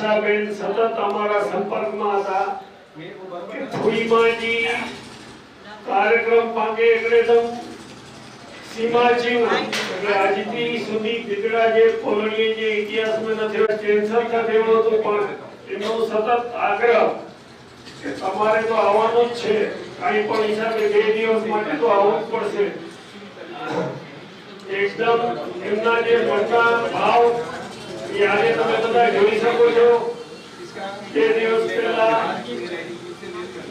વર્ષાબેન સતત અમારા સંપર્કમાં હતા ફૂઈમાજી કાર્યક્રમ પાંગે એકદમ સીમાજીવ કે આજથી સુધી બિગડા જે કોલોની જે ઇતિહાસમાં નથી કેન્સર થયું હતું પણ એનો સતત આગ્રહ કે તમારે તો આવવાનું જ છે કાંઈ પણ હિસાબે 2 દિવસ માટે તો આવવું જ પડશે એકદમ એમના જે મોટા ભાવ આજે તમે બધા જોઈ શકો છો 2 દિવસ પહેલા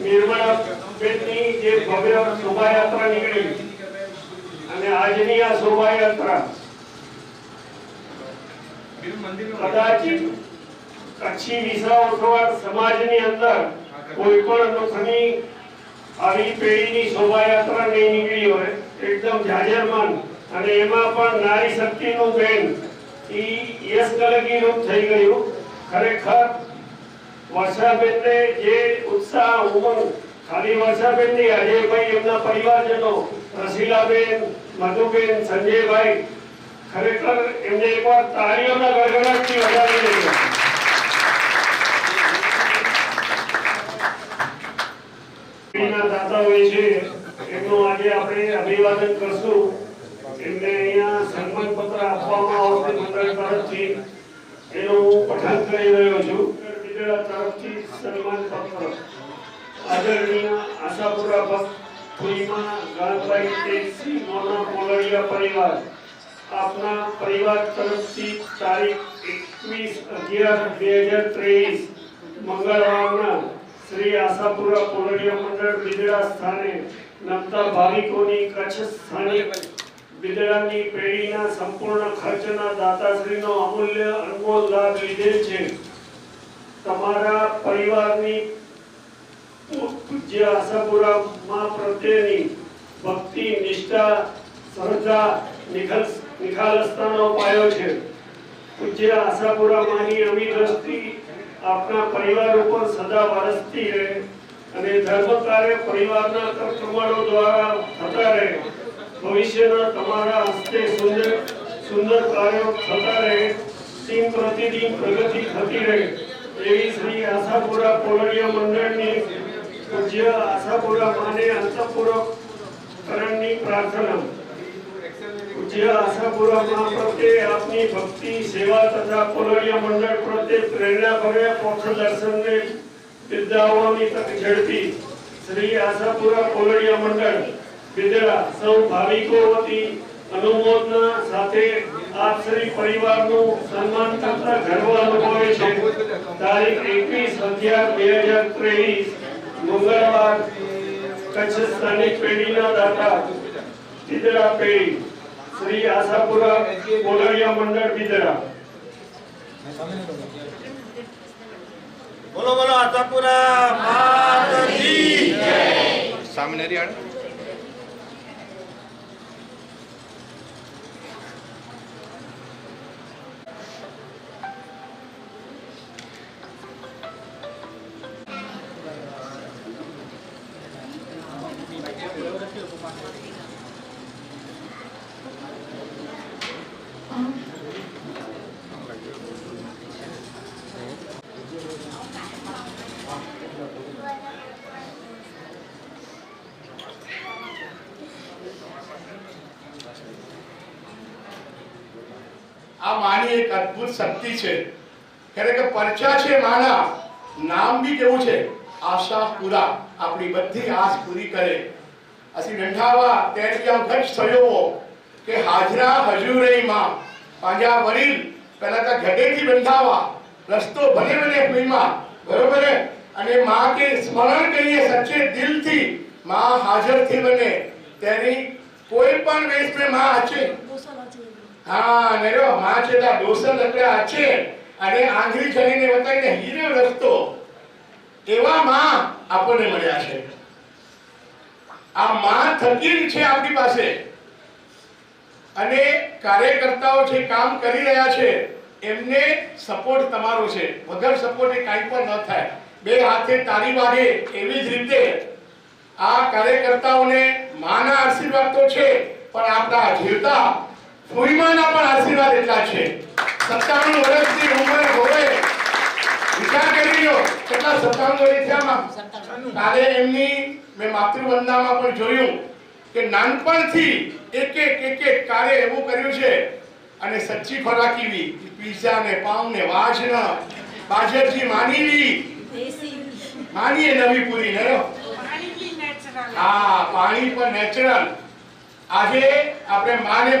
નિર્મળા બેનની જે ભવ્ય શોભાયાત્રા નીકળી અને આજની આ શોભાયાત્રા કદાચ કચ્છી વિસાવદર સમાજની અંદર કોઈ પણ લોકોની આવી પેઢીની શોભાયાત્રા નહીં નીકળી હોય એકદમ જાજરમાન અને એમાં પણ નારી શક્તિનું બેન યશ કલગી રૂપ થઈ ગયું ખરેખર વર્ષાબેનને જે ઉત્સાહ ઉમંગ ખાલી વર્ષાબેન ની અજયભાઈ એમના પરિવારજનો રસીલાબેન મધુબેન સંજયભાઈ ખરેખર એમને એકવાર તાળીઓના ગડગડાટથી વધાવી દઈએ એના દાતા હોય છે એમનું આજે આપણે અભિવાદન કરશું એમને અહીંયા સન્માન પત્ર આપવામાં આવશે મંડળ તરફથી એનું હું પઠન કરી રહ્યો છું બિદડા તરફથી સન્માન પત્ર આદરણીય આશાપુરા ભક્ત ફૂઈમા ગણભાઈ તેજસી મોના કોલડિયા પરિવાર આપના પરિવાર તરફથી તારીખ 21/11/2023 મંગળવારના શ્રી આશાપુરા કોલડિયા મંડળ બિદડા સ્થાને નમતા ભાવિકોની કચ્છ સ્થાનિક બિદડાની પેઢીના સંપૂર્ણ ખર્ચના દાતાશ્રીનો અમૂલ્ય અનમોલ લાભ લીધેલ છે તમારા પરિવારની પૂજ્ય આશાપુરા માં પ્રત્યેની ભક્તિ નિષ્ઠા શ્રદ્ધા નિખાલસતાનો પાયો છે પૂજ્ય આશાપુરા માની અમી દ્રષ્ટિ આપના પરિવાર ઉપર સદા વરસતી રહે અને ધર્મ કાર્ય પરિવારના કર્મચારીઓ દ્વારા થતા રહે ભવિષ્યના તમારા હસ્તે સુંદર કાર્યો થતા રહે દિન પ્રતિદિન પ્રગતિ થતી રહે એવી શ્રી આશાપુરા કોલડિયા મંડળની પૂજ્ય આશાપુરા માને અંતઃપૂર્વક કરણની પ્રાર્થના પૂજ્ય આશાપુરા મા પ્રત્યે આપની ભક્તિ સેવા તથા કોલડિયા મંડળ પ્રત્યે પ્રેરણા ભર્યા પક્ષ દર્શનને બિરદાવવાની તક ઝડપી શ્રી આશાપુરા કોલડિયા મંડળ બિદડા સૌ ભાવિકો વતી અનુમોદના સાથે આપ શ્રી પરિવારનું સન્માન કરતા ગર્વ અનુભવે છે તારીખ 21/11/2023 મંગળવાર કચ્છ સ્થાનિક પેઢીના દાતા બિદડા પેઢી શ્રી આશાપુરા કોલડિયા મંડળ બિદડા બોલો બોલો આશાપુરા માતની જય સામે નરિયાડ આ માની એક અદ્ભુત શક્તિ છે ખરેખર પરચા છે માના નામ બી કેવું છે આશાપુરા આપણી બધી આસ પૂરી કરે અસી નંઢાવા ત્યારે આમ ઘટ થયો કે હાજરા હજુરઈ માં પાંજા વરીલ પહેલા તો ગઢેથી બંધાવા રસ્તો ભલે ભલે ભૂઈમાં બરોબર અને માં કે સ્મરણ કરીએ સચ્ચે દિલથી માં હાજર થી બને તેની કોઈ પણ વેશ में માં আছে હા નરો માં છે તા દોસર લકડા છે અને આંગળી ચડીને બતાવીને હીરો રસ્તો એવા માં આપણને મળ્યા છે આ માં થકી છે આપણી પાસે અને કાર્યકર્તાઓ જે કામ કરી રહ્યા છે એમને સપોર્ટ તમારો છે વગર સપોર્ટ એ કાઈ પણ ન થાય બે હાથે તાળી વાગે એવી જ રીતે આ કાર્યકર્તાઓને માના આશીર્વાદ તો છે પણ આપણા જીવતા ફૂઈમાના પણ આશીર્વાદ એટલા છે 57 વર્ષની ઉંમર હોય વિચાર કરી લો કેટલા 57 વર્ષ થયા માં. કાલે એમની મેં માતૃવંદનામાં પણ જોયું કે નાનપણથી એક કાર્ય એવું કર્યું છે અને સચ્ચી ખોરાકીવી પીઝા ને પાઉં ને વાજ ન બાજરજી માનીલી માનીએ નવી પૂરી ને હા પાણી પણ નેચરલ. આજે આપણે માને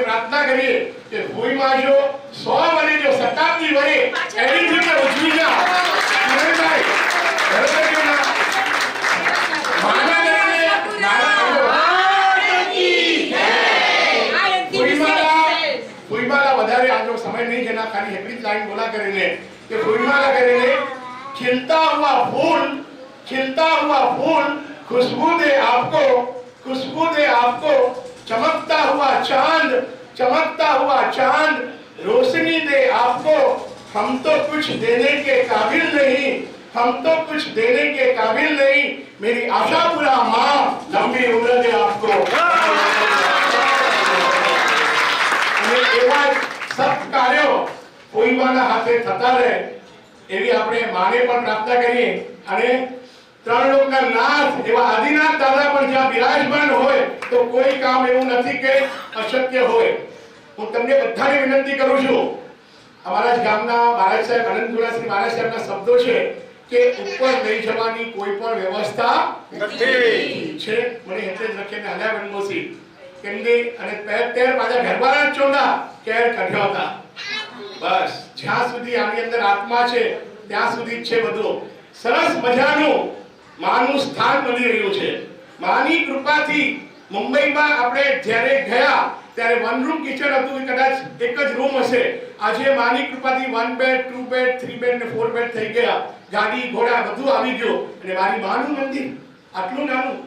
પ્રાર્થના કરીએ કે ભૂઈમાં જો 100 વર્ષ જો શતાબ્દી વર્ષ એની રીતે ઉજવી જા કિરણભાઈ બરોબર કે ના માના કરીને ભૂઈમાલા વધારે આજો સમય નહીં જેના ખાલી એટલી જ લાઈન બોલા કરીને કે ભૂઈમાલા કરીને खिलता हुआ फूल खुशबू दे आपको चमकता हुआ चांद रोशनी दे आपको हम तो कुछ देने के काबिल नहीं मेरी आशापुरा माँ लंबी उम्र दे आपको एवा सब कार्यों कोईमाना हाथे थता रहे એવી આપણે માને પણ પ્રાર્થના કરીએ અને ત્રણ લોકના નાથ એવા આદિનાથ દાદા પણ જ્યાં બિરાજમાન હોય તો કોઈ કામ એવું નથી કે અશક્ય હોય. હું તમને બધાને વિનંતી કરું છું અમારા જ ગામના મહારાજ સાહેબ અનંતપુરાશ્રી મહારાજ સાહેબના શબ્દો છે કે ઉપર લઈ જવાની કોઈ પણ વ્યવસ્થા નથી છે. મને એટલે જ લખીને હલ્યા બનમોસી કેમની અને તેર પાછા ઘરવાળા જ ચોંડા કેર કઢ્યો હતા. બસ જ્યાં સુધી આની અંદર આત્મા છે ત્યાં સુધી જ છે બધું. સરસ મજાનું માનું સ્થાન બની રહ્યું છે. માની કૃપાથી મુંબઈમાં આપણે જ્યારે ગયા ત્યારે વન રૂમ કિચન હતું કદાચ એક જ રૂમ હશે. આજે માની કૃપાથી 1 બેડ 2 બેડ 3 બેડ ને 4 બેડ થઈ ગયા. ગાડી ઘોડા બધું આવી ગયું અને મારી માનું મંદિર આટલું નાનું.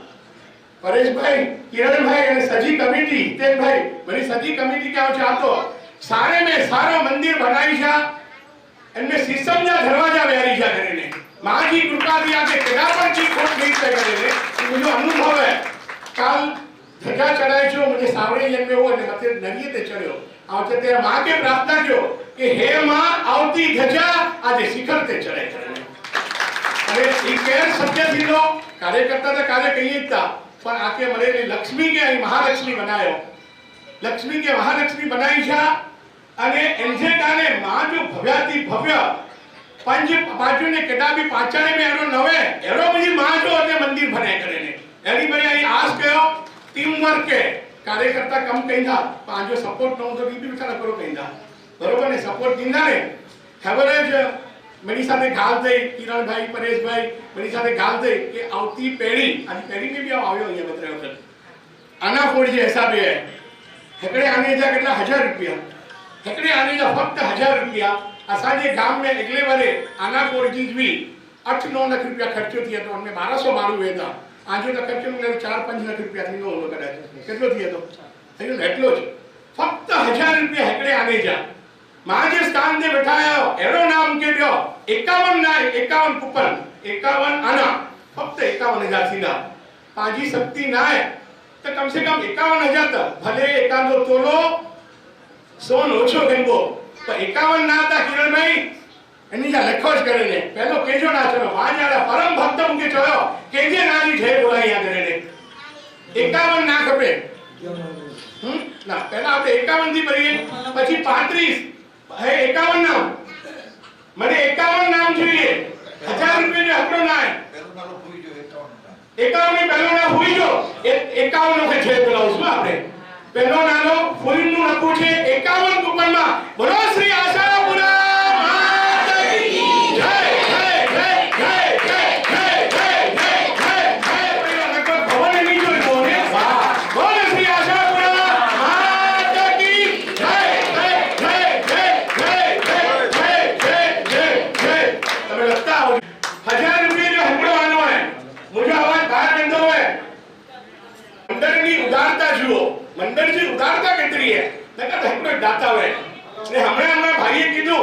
પરેશભાઈ કિરણભાઈ અને સજી કમિટી હિતેશભાઈ મારી સજી કમિટી ક્યાં ચાહતો सारे में सारा मंदिर बनाई जा इनमें शीशम जा दरवाजा वेरी जा करे मां की कृपा दिया के केदा पर की खोट नहीं से करे मुझे अनुभव है. काल धजा चढ़ाई जो मुझे सावरे जन्मे हो ने मथे नरिये ते चढ़्यो आवते ते मां के प्रार्थना क्यो कि हे मां आवती धजा आज शिखर ते चढ़े करे अरे ई केर सत्य थीलो कार्यकर्ता तो कार्य कहिए था पर आके मरे लक्ष्मी के महालक्ष्मी बनायो. लक्ष्मी के महालक्ष्मी बनाई छा અને એનજે કાને માં જો ભવ્યાથી ભવ્ય પંજ બાજુ ને કેડા બી પાછાને મે એનો નવે એનો બધી માં જો અને મંદિર બનાય કરે ને એની બની અહીં આસ કયો ટીમ વર્ક કે કાર્યકર્તા કમ કઈંदा પાંજો સપોર્ટ ન તો બી વિચાર કરો કઈंदा બરોબર ને સપોર્ટ દીંदा ને ખબર જ मेरी સાથે ગાલ થઈ કિરણભાઈ પરેશભાઈ मेरी સાથે ગાલ થઈ કે આવતી પેઢી અને પેઢી મે બી આવ્યો અહીંયા બતરે વખત આના ફોડ જે હિસાબે હે હેકડે આને જા કેટલા 1000 રૂપિયા હેકડે આને જા ફક્ત 1000 રૂપિયા અસાજે ગામ મે એકલે વરે આના ફોડ જી બી 8-9 લાખ રૂપિયા ખર્ચો થયો તો અમે 1200 વેતા આજો તો ખર્ચો મને 4-5 લાખ રૂપિયા થી નો હોલો કદાચ કેટલો થયો તો થયો એટલો જ ફક્ત 1000 રૂપિયા હેકડે આને જા માં જે સ્થાન દે બેઠાયો એનો નામ કે દો 51 કૂપન 51 આના ફક્ત 51000 સીધા પાજી શક્તિ ના હે तो कम से कम 51,000 तक भले एकादो तोलो सोन ओछो गंगो तो 51 ना था किरण भाई एनी जा लखो ज करे ने पहलो केजो ना चलो वाजाड़ा परम भक्त मुके चयो केजे नाजी जय बोलाई या करे ने 51 ना खपे ना पहला આપણે 51 થી ભરીએ પછી 35 હે 51 નામ મને 51 નામ જોઈએ 1000 રૂપિયા જે આપણો ના હે एकावन पहलो ना हुई जो 51 के छे बोलाऊ છું આપણે પહેલો નાનો ફૂલ નું લખું છે 51 કૂપન માં બોલો શ્રી આશાપુરા માતા કી જય જય જય જય જય જય જય જય જય જય લખો ભવન ની જોઈ બોલે વાહ બોલો શ્રી આશાપુરા માતા કી જય જય જય જય જય જય જય જય જય તમે લખતા આવો 1000 રૂપિયા જો હમણો આનો હે मुझे आवाज बाहर बंदो है मंदिर की उदारता जुओ मंदिर की उदारता कितनी है नका हमको दाता है ने हमने भाईए कीधु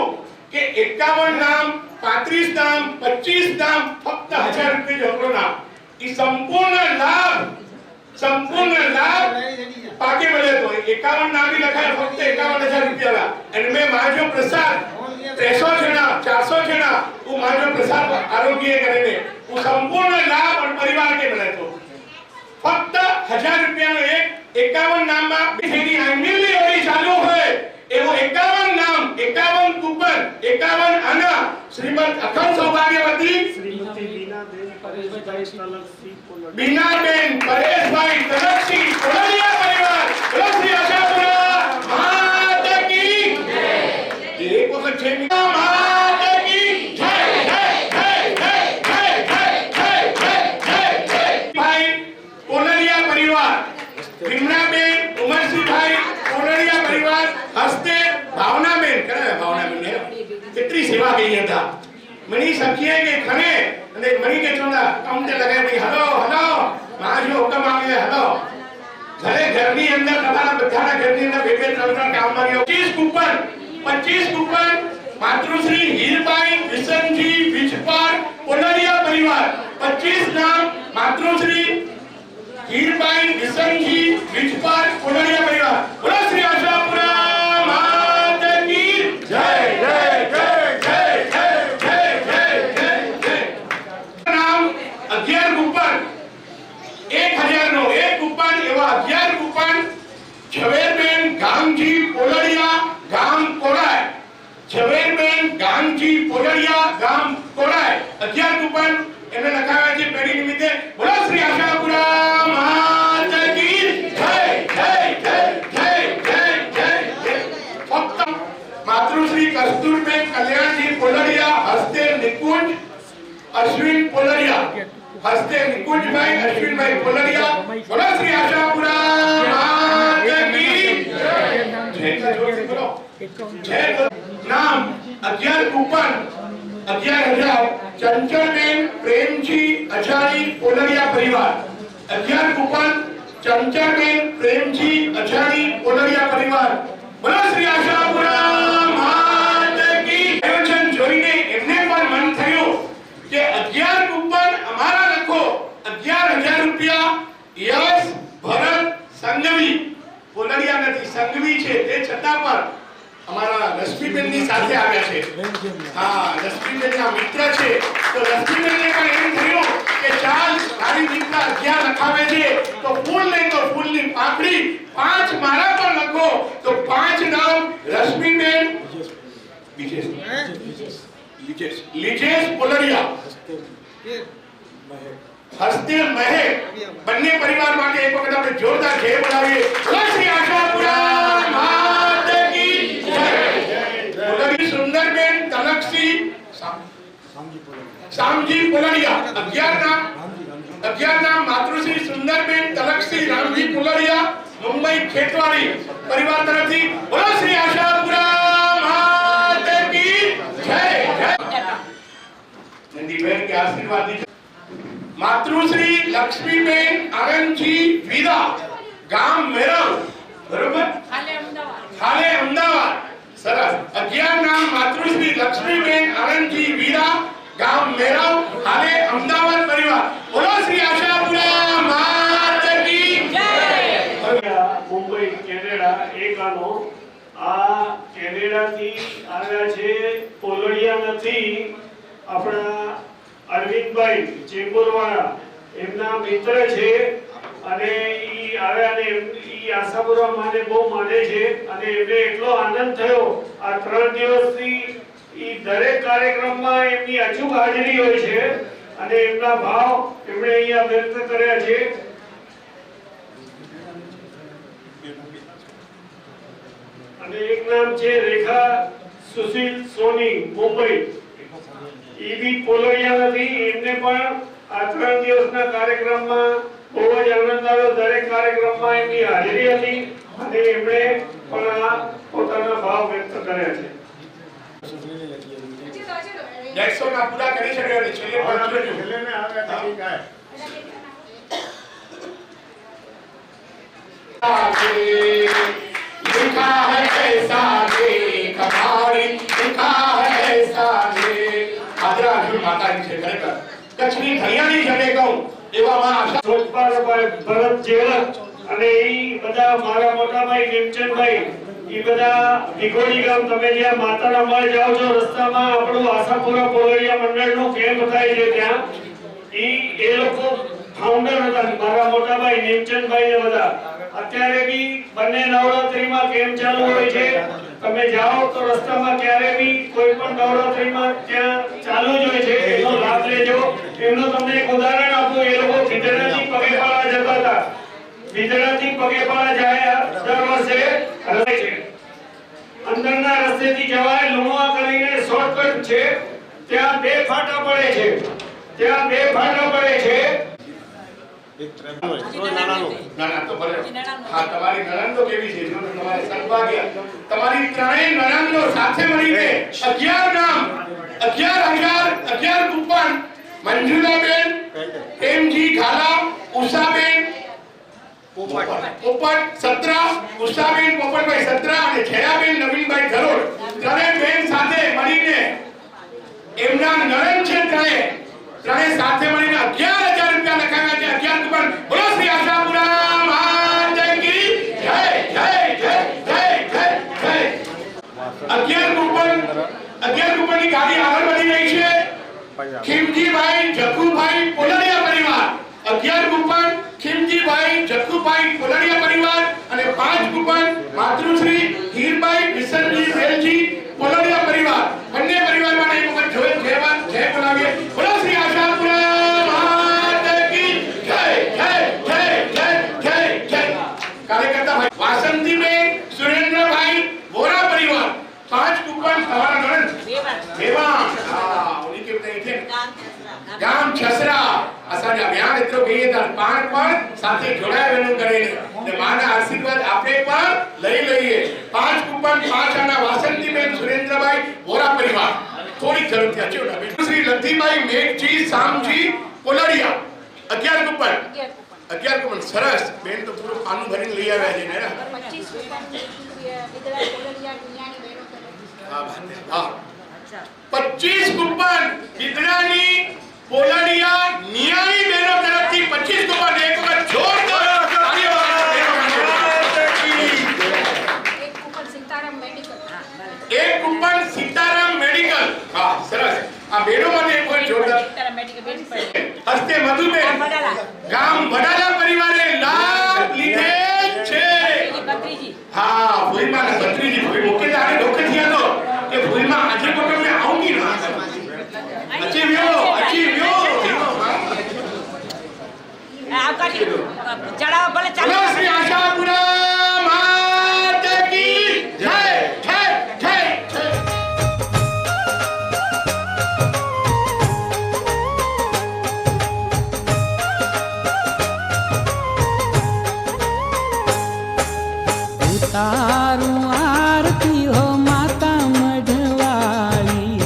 के 51 नाम 35 नाम 25 नाम फक्त 1000 रुपये जो हमरो नाम ई संपूर्ण लाभ पाके मिले तो 51 नाम भी लखा है फक्त 51,000 रुपया ला एंड में मां जो प्रसाद 300 જણા 400 જણા હું માનવ પ્રસાદ આરોગ્ય કરીને હું સંપૂર્ણ લાભ અને પરિવાર કે મળે તો ફક્ત 1000 રૂપિયાનો એક 51 નામમાં બેઠેની આંગળી હોળી ચાલુ હોય એવો 51 નામ 51 કૂપન 51 આના શ્રીમદ અખંડ સૌભાગ્યવતી શ્રીમતી બીનાબેન પરેશભાઈ તલકસિંહ પોલડિયા બીનાબેન પરેશભાઈ તલકસિંહ પોલડિયા પરિવાર બોલો શ્રી આશાપુરા માત કી જય એક વખત છે માત કી જય જય જય જય જય જય જય જય ભાઈ પોલડિયા પરિવાર વિમળાબેન ઉમરસિંહભાઈ પોલડિયા પરિવાર હસ્તે ભાવનાબેન કરે ભાવનાબેન કેટલી સેવા કરી હતા મણી સખીએ કે ખને અને મણી કે ચોના કાઉન્ટે લગાય ભાઈ હલો હલો માં જો હુકમ આવે હલો ઘરની અંદર તમારા બધાના ઘરની અંદર બે બે ત્રણ ત્રણ કામ માર્યો 25 કૂપન માતૃશ્રી હીરબાઈ વિસનજી વિજપાર પોલડિયા પરિવાર 25 નામ માતૃશ્રી હીરબાઈ વિસનજી વિજપાર પોલડિયા પરિવાર બોલો શ્રી આશાપુરા માત કી જય જય જય જય જય જય જય જય નામ 11 કૂપન 1000 નો એક કૂપન એવા 11 કૂપન ઝવેરબેન ગામજી પોલડિયા ગામ કોડાય ઝવેરબેન ગામજી પોલડિયા ગામ કોડાય 11 કૂપન એને લખાવ્યા છે પેઢી નિમિત્તે બોલો શ્રી આશાપુરા માત કી જય જય જય જય જય જય જય ફક્ત માતૃશ્રી કસ્તુરબેન કલ્યાણજી પોલડિયા હસ્તે નિકુંજ અશ્વિન પોલડિયા હસ્તે નિકુંજભાઈ અશ્વિનભાઈ પોલડિયા બોલો શ્રી આશાપુરા માત કી જય જોરથી બોલો જય નામ 11 કૂપન 11000 ચંચળબેન પ્રેમજી અજાણી પોલડિયા પરિવાર 11 કૂપન ચંચળબેન પ્રેમજી અજાણી પોલડિયા પરિવાર બોલો શ્રી આશાપુરા માત કી આયોજન જોઈને એમને પણ મન થયું કે 11 કૂપન અમારા લખો 11000 રૂપિયા યશ ભરત સંઘવી પોલડિયા નથી સંઘવી છે તે છતાં પણ અમારા લક્ષ્મીબેનની સાથે આવ્યા છે હા લક્ષ્મીબેનના મિત્ર છે તો લક્ષ્મીબેનને પણ એમ થયું કે ચાલ મારી દીકરા 11 લખાવે છે તો ફૂલ નહીં તો ફૂલની પાંખડી 5 મારા પણ લખો તો 5 નામ લક્ષ્મીબેન લીજેશ પોલડિયા હસ્તે મહેક બંને પરિવાર માટે એક વખત આપણે જોરદાર જય બોલાવીએ બોલો શ્રી આશાપુરા માત કી જય બોલાવી સુંદરબેન તલકસિંહ શામજી પોલડિયા 11 નામ માતૃશ્રી સુંદરબેન તલકસિંહ રામજી પોલડિયા મુંબઈ ખેતવાડી પરિવાર તરફથી બોલો શ્રી આશાપુરા માત કી જય જય નંદીબેન કે આશીર્વાદ દીજો માતૃશ્રી લક્ષ્મીબેન આનંદજી વીરા ગામ મેરવ બરોબર હાલે અમદાવાદ સરસ 11 નામ માતૃશ્રી લક્ષ્મીબેન આનંદજી વીરા ગામ મેરવ હાલે અમદાવાદ પરિવાર બોલો શ્રી આશાપુરા માત કી જય મુંબઈ કેનેડા એક આનો આ કેનેડાથી આવ્યા છે પોલડિયા નથી આપણા અરવિંદભાઈ ચેમ્બુરવાળા એમના મિત્ર છે અને ઈ આવ્યા ને ઈ આશાપુરા માને બહુ માને છે અને એમને એટલો આનંદ થયો આ 3 દિવસથી ઈ દરેક કાર્યક્રમમાં એમની અચૂક હાજરી હોય છે અને એમના ભાવ એમણે અહીંયા વ્યક્ત કર્યા છે અને એક નામ છે રેખા સુશીલ સોની મુંબઈ ઈ બી પોલડિયા નથી એમને પણ આ 3 દિવસના કાર્યક્રમમાં બહુ જ આનંદ આવ્યો દરેક કાર્યક્રમમાં એમની હાજરી હતી અને એમણે પણ આ પોતાના ભાવ વ્યક્ત કર્યા છે 150 ના પૂરા કરી શક્યો ને છેલ્લે પણ છેલ્લે આવ્યા તો ઠીક આય लिखा है कैसा देख हमारी लिखा है ऐसा देख આદરા અર્જુન માતાજી છે ખરેખર કચ્છની ધૈયાની જને કહું એવામાં આશા સોજપાલભાઈ ભરત જેવર અને ઈ બધા મારા મોટા ભાઈ નિમચંદભાઈ એ બધા વિઘોડી ગામ, તમે જ્યાં માતાના મળ જાઓ છો રસ્તામાં આપણું આશાપુરા પોલરિયા મંડળનું કેમ્પ થાય છે ત્યાં એ લોકો ફાઉન્ડર હતા મારા મોટાભાઈ નેમચંદભાઈ ને બધા. અત્યારે બી બંને નવરાત્રીમાં કેમ્પ ચાલુ હોય છે. તમે જાઓ તો રસ્તામાં ક્યારે બી કોઈ પણ નવરાત્રીમાં ત્યાં ચાલુ જ હોય છે, એનો લાભ લેજો. એમનું તમને એક ઉદાહરણ આપું. એ લોકો વિદરાથી પગેપાળા જતા હતા. વિદરાથી પગેપાળા જાય દર વર્ષે રહે છે. અંદરના રસ્તેથી જવાય લુણવા કરીને શોર્ટકટ છે, ત્યાં 2 ફાટા પડે છે. ત્યાં 2 ફાટા પડે છે. નાના તો ભલે. હા, તમારી નણંદો કેવી છે? જો તમારે સદભાગ્ય. તમારી ત્રણેય નણંદો સાથે મળીને 11 ગામ, 11,011 કૂપન. મંજુલાબેન, પ્રેમજી ઘાલા, ઉષાબેન પોપટ 17, ઉષાબેન પોપટભાઈ 17 અને જયાબેન નવીનભાઈ ગરોડ, ત્રણેય બેન સાથે મળીને એમના નણંદ છે ત્રણેય સાથે મળીને 11,000 રૂપિયા લખાવ્યા છે. 11 કૂપન. બોલો શ્રી આશાપુરા માતા કી જય જય જય જય જય જય. 11 કૂપનની ગાડી આગળ વધી રહી છે. ખીમજીભાઈ જખુભાઈ પોલરિયા પરિવાર 11 કૂપન, ખીમજીભાઈ જખુભાઈ પોલરિયા પરિવાર અને 5 કૂપન માતૃશ્રી હીરબાઈ વિસનજી વેલજી પોલરિયા પરિવાર. બંને પરિવાર માટે એક વખત જય બોલાવીએ. બોલો શ્રી આશાપુરા માતા કી જય જય જય જય જય જય. કાર્યકર્તા ભાઈ વાસંતીબેન સુરેન્દ્રભાઈ વોરા પરિવાર 5 કૂપન. તમારા નણંદ વેવાણ. હા, ઓલી કેમ નહીં છે ગામ છસરા અસાના બ્યાન એટલો કહીએ તાર પાણ પણ સાથે જોડાયેલું કરેને ને માના આશીર્વાદ આપણે પણ લઈ લઈએ. 5 કૂપન 5 આના વાસંતીબેન સુરેન્દ્રભાઈ વોરા પરિવાર. થોડી જરૂર છે ચેવડા શ્રી લધીભાઈ મેઘજી સામજી પોલરિયા 11 કૂપન. 11 કૂપન સરસ બેન તો પૂરું પાનું ભરીને લઈ આવ્યા છે ને. 25 કૂપન વિદરા પોલરિયા દુનિયાની બહેનો કરે. હા 25 કૂપન વિદરાની પોલરિયા નિયાની બહેનો તરફથી 25 કૂપન. એક વખત જોરદાર તાળીઓ. એક કૂપન સીતારામ મેડિકલ. એક કૂપન સીતારામ મેડિકલ. હા સરસ. આ બહેનો માટે એક વખત જોરદાર. સીતારામ મેડિકલ બેન પડે. હસ્તે મધુબેન ગામ વડાલા પરિવારે લાભ લીધેલ છે. બત્રીજી. હા, ભૂલમાં બત્રીજી ભૂલ ઓકે તારે ડોકે થયા તો કે ભૂલમાં આજે પણ મેં આઉંગી ના. અચીવ્યો. આવકારી ચડાવ ભલે ચાલો. શ્રી આશાપુરા માતા કી જય જય જય જય. ઉતારું આરતી હો માતા મઢવાળી.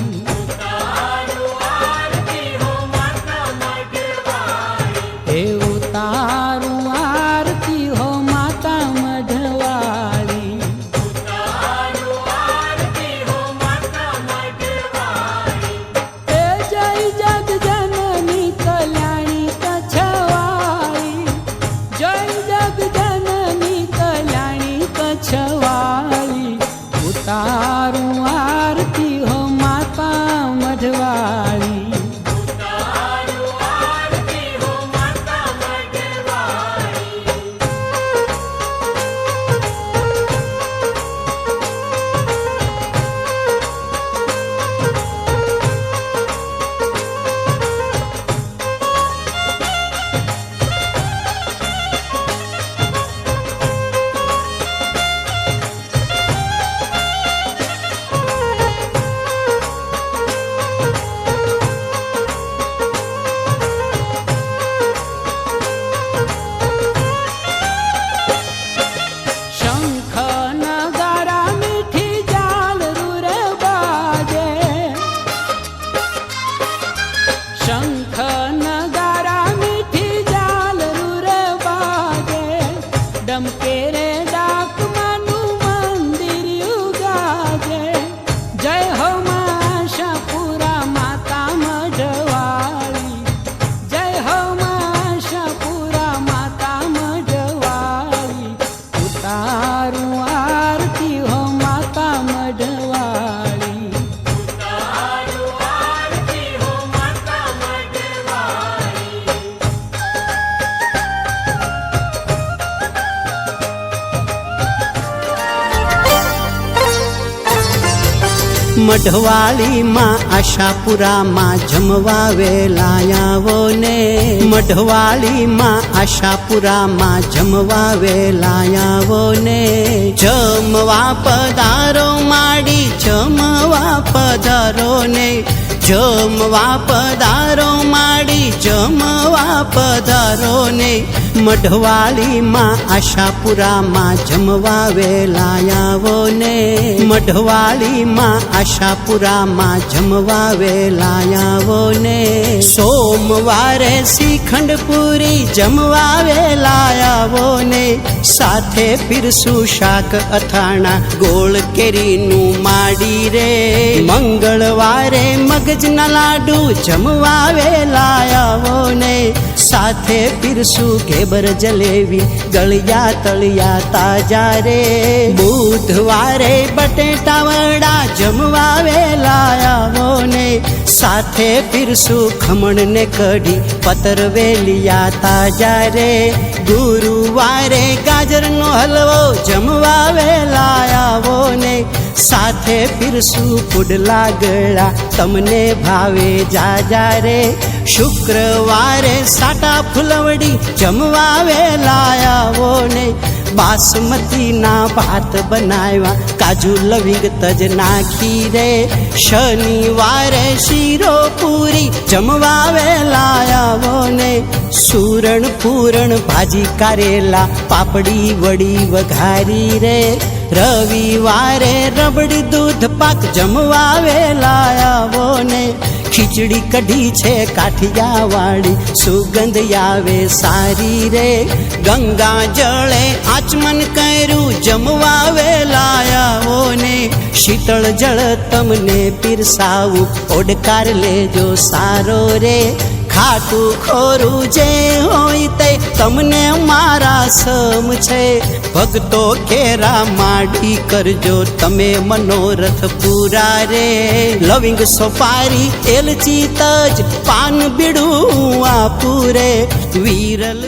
હે ઉતારું આરતી હો માતા મઢવાળી. હે જય જગ જનની કલ્યાણી કછવાળી. જય જગ જનની કલ્યાણી કછવાળી. ઉતારું આરતી હો માતા મઢવાળી. આરતી હો મઢવાળીમાં આશાપુરામાં જમવા વેલા આવો ને મઢવાળીમાં આશાપુરામાં જમવા વેલા આવો ને જમવા પધારો માડી જમવા પધારો ને જમવા પધારો માડી જમવા પધારો ને મઢવાળીમાં આશાપુરામાં જમવા વેલા આવો ને મઢવાળીમાં આશાપુરામાં જમવા વેલા આવો ને સોમવારે શ્રીખંડ પૂરી જમવા વેલા આવો ને સાથે પીરસું શાક અથાણા ગોળ કેરીનું માડી રે મંગળવારે મગજના લાડુ જમવા વેલા આવો ને સાથે પીરસું ઘેબર જલેબી ગળિયા તળિયા તાજા રે બુધવારે બટેટા વડા જમવા વેલા આવો ને સાથે પીરસું ખમણ ને કઢી પતર વેલિયા તાજા રે ગુરુવારે ગાજરનો હલવો જમવા વેલા આવો ને સાથે પીરસું પુડલા ગળા તમને ભાવે જાજા રે શુક્રવારે સાટા ફૂલવડી જમવા વેલા આવો ને બાસમતીના ભાત બનાવ્યા કાજુ લવિંગ તજ નાખી રે શનિવારે શીરો પૂરી જમવા વેલા આવો ને સુરણ પૂરણ ભાજી કારેલા પાપડી વડી વઘારી રે રવિવારે રબડી દૂધ પાક જમવા વેલા આવો ને ખીચડી કઢી છે કાઠિયા વાળી સુગંધ આવે સારી રે ગંગા જળે આચમન કર્યું જમવા વેલા આવો ને શીતળ જળ તમને પીરસાવું ઓડકાર લેજો સારો રે ખાટું ખોરું જે હોય તે તમને મારા સમ છે ભક્તો કેરા માડી કરજો તમે મનોરથ પૂરા રે લવિંગ સોપારી એલચી તજ પાન બીડું આપું રે વિરલ